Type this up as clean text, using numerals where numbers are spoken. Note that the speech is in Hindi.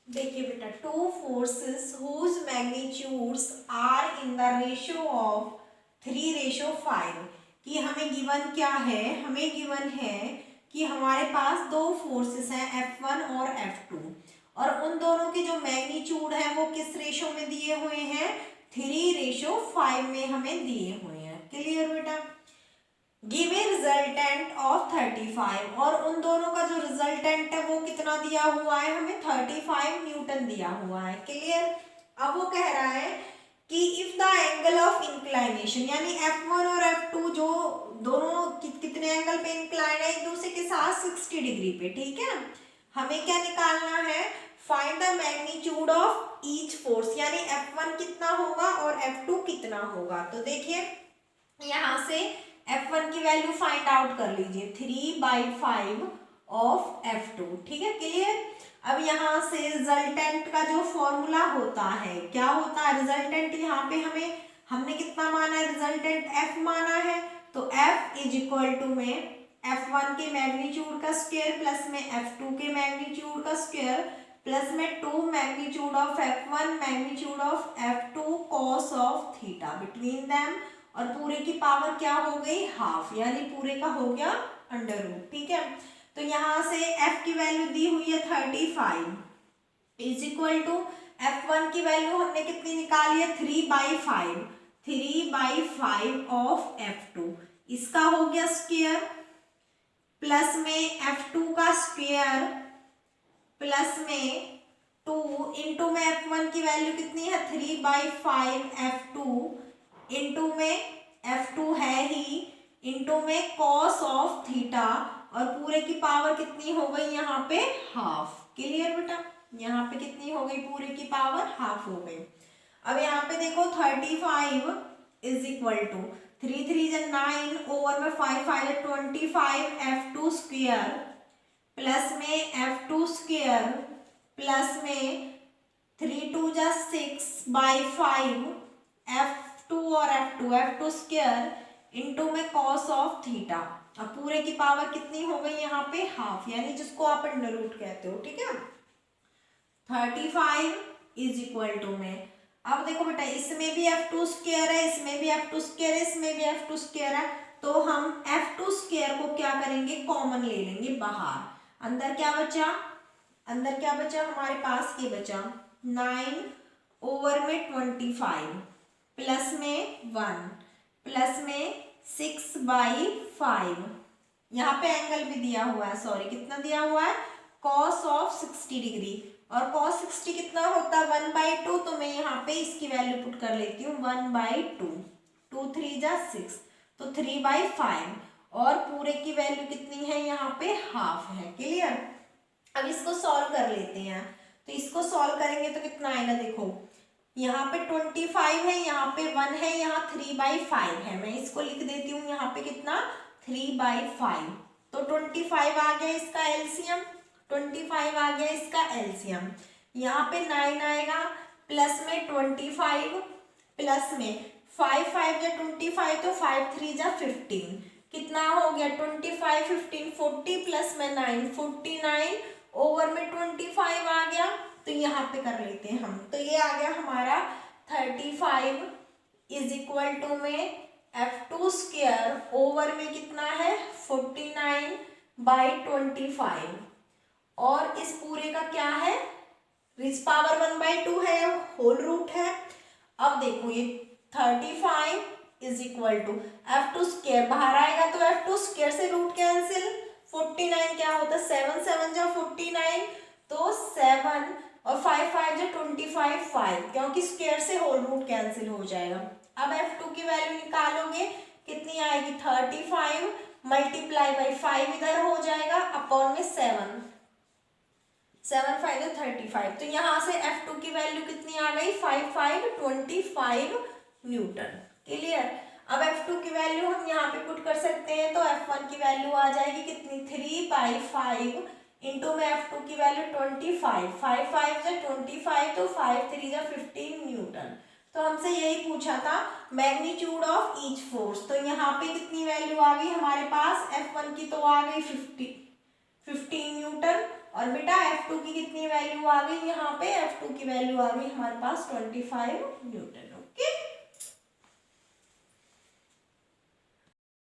देखिए बेटा, two forces whose magnitudes are in the ratio of 3:5 कि हमें गिवन क्या है, हमें गिवन है कि हमारे पास दो फोर्सेस हैं F1 और F2 और उन दोनों के जो मैग्नीट्यूड है वो किस रेशो में दिए हुए हैं, 3:5 में हमें दिए हुए हैं। क्लियर बेटा। गिव ए रिजल्टेंट ऑफ 35 और उन दोनों का जो रिजल्टेंट है वो कितना दिया हुआ है, हमें 35 न्यूटन दिया हुआ है। क्लियर। अब वो कह रहा है कि if the angle of inclination यानी F1 और F2 जो दोनों कितने एंगल पे इंक्लाइन है, एक दूसरे के साथ 60 डिग्री पे। ठीक है, हमें क्या निकालना है, find the magnitude of each force यानी F1 कितना होगा और F2 कितना होगा। तो देखिए यहाँ से F1 की वैल्यू फाइंड आउट कर लीजिए, 3/5 ऑफ F2। ठीक है, क्लियर। अब यहाँ से रिजल्टेंट का जो फॉर्मूला होता है, क्या होता है रिजल्टेंट, यहाँ पे हमने कितना माना है, रिजल्टेंट F माना है, तो F इज इक्वल टू में F1 के मैग्नीट्यूड का स्क्वायर प्लस में F2 के मैग्नीट्यूड का स्क्वायर प्लस में 2 magnitude of F1 magnitude of F2 cos of theta between them, और पूरे की पावर क्या हो गई, हाफ, यानी पूरे का हो गया अंडर रूट। ठीक है, तो यहाँ से F की वैल्यू दी हुई है 35 इज इक्वल टू F1 की वैल्यू हमने कितनी निकाली है, 3/5 ऑफ F2, इसका हो गया स्क्वायर प्लस में F2 का स्क्वायर प्लस में 2 इंटू में F1 की वैल्यू कितनी है, 3/5 F2 इंटू में F2 है ही इंटू में कॉस ऑफ थीटा, और पूरे की पावर कितनी हो गई यहाँ पे, हाफ। क्लियर बेटा, यहाँ पे कितनी हो गई, पूरे की पावर हाफ हो गई। अब यहाँ पे देखो 35 इज इक्वल टू 3 3 9 ओवर में 5 5 25 F2 स्क्वायर प्लस में F2 स्क्वायर प्लस में 3 2 6/5 F2 और F2 स्क्वायर इंटू में कॉस ऑफ थीटा, अब पूरे की पावर कितनी हो गई यहाँ पे, हाफ, यानी जिसको आप अंडर रूट कहते हो। ठीक है, 35 इज इक्वल टू में, अब देखो बेटा इसमें भी F2 स्क्वायर है, इसमें भी F2 स्क्वायर है, इसमें भी F2 स्क्वायर है, तो हम F2 स्क्वायर को क्या करेंगे, कॉमन ले लेंगे बाहर। अंदर क्या बचा, अंदर क्या बचा हमारे पास, ये बचा 9 ओवर में 25 प्लस में 1 प्लस में 6/5, यहाँ पे एंगल भी दिया हुआ है, सॉरी कितना दिया हुआ है, cos ऑफ 60 डिग्री, और cos 60 कितना होता है, 1/2, तो मैं यहाँ पे इसकी वैल्यू पुट कर लेती हूँ 1/2, 2 3 6, तो 3/5, और पूरे की वैल्यू कितनी है यहाँ पे, हाफ है। क्लियर। अब इसको सॉल्व कर लेते हैं, तो इसको सॉल्व करेंगे तो कितना आएगा, देखो यहाँ पे 25 है, यहाँ पे 1 है, यहाँ 3/5 है, मैं इसको लिख देती हूँ यहाँ पे कितना, 3/5, तो 25 आ गया इसका एलसीएम, 25 आ गया इसका एलसीएम, यहाँ पे 9 आएगा प्लस में 25 प्लस में 5 5 या 25, तो 5 3 जा 15, कितना हो गया 25 15 40 प्लस में 9 49 ओवर में 25 आ गया, तो यहाँ पे कर लेते हैं हम, तो ये आ गया हमारा 35 इज इक्वल टू में F2 स्क्वायर ओवर में कितना है 49/25, और इस पूरे का क्या है, रिच पावर 1/2 है, होल रूट है। अब देखो ये 35 is equal to F2 square बाहर आएगा, तो F2 स्क्वायर से रूट कैंसिल, 49 क्या होता है 7 7 जा 49, तो 7 और 5 5 जा 25 5, क्योंकि स्क्वायर से होल रूट कैंसिल हो जाएगा। अब F2 की वैल्यू निकालोगे कितनी आएगी, 35 मल्टीप्लाई बाई 5 इधर हो जाएगा अपॉन में 7 7 5 जा 35, तो यहाँ से F2 की वैल्यू कितनी आ गई, 5 5 25 न्यूटन। क्लियर। अब F2 की वैल्यू हम यहाँ पे पुट कर सकते हैं, तो F1 की वैल्यू आ जाएगी कितनी, 3/5 इंटू में F2 की वैल्यू 25, 5 5 जा 25, तो 5 3 जा 15 न्यूटन। तो हमसे यही पूछा था मैग्नीट्यूड ऑफ ईच फोर्स, तो यहाँ पे कितनी वैल्यू आ गई हमारे पास, F1 की तो आ गई 15 न्यूटन, और बेटा F2 की कितनी वैल्यू आ गई यहाँ पे, F2 की वैल्यू आ गई हमारे पास 25 न्यूटन। ओके।